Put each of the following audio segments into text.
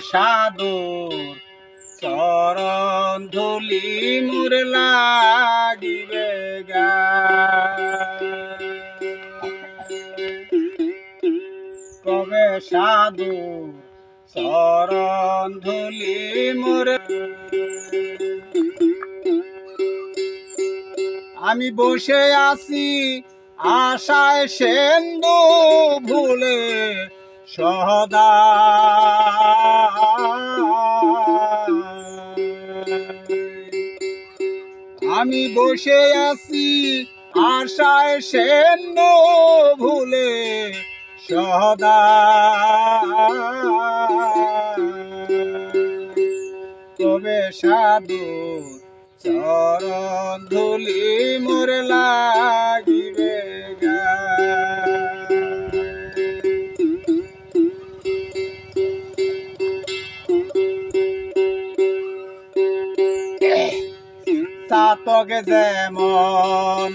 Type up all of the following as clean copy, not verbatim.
সাধুর চরণ ধুলি মোর লাগিবে কবে সাধুর চরণ ধুলি মোর আমি বসে আছি আশায় সেন্দু ভুলে সদা আমি বসে আছি আশায় সেন্দু ভুলে সদা তবে সাধু চরণ ধুলি মোর লাগিবে চাতক যেমন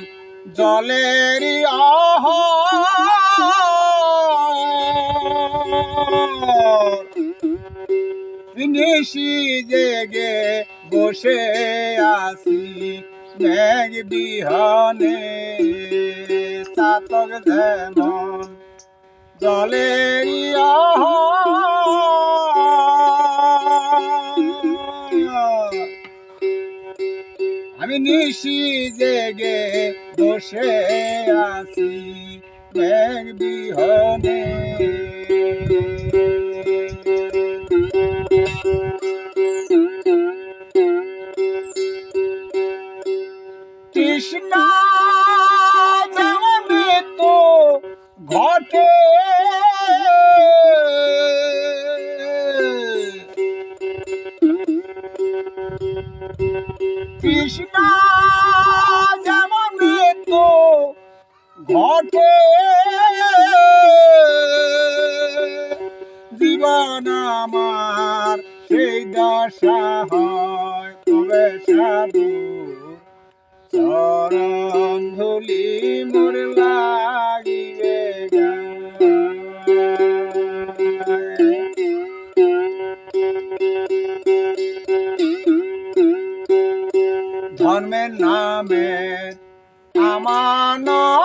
জলেরই নিশি জেগে বসে আছি মেঘ বিহনে চাতক যেমন জলেরই আমি নিশি জেগে বসে আছি মেঘ বিহনে কৃষ্ণা যেমন মৃত্যু ঘটে কৃষ্ণা যেমন মৃত্যু ঘটে জীবন আমার সেই দশা হয় তবে সাধু চরণ ধুলি মোর লাগিবে ধর্মের নামে আমানত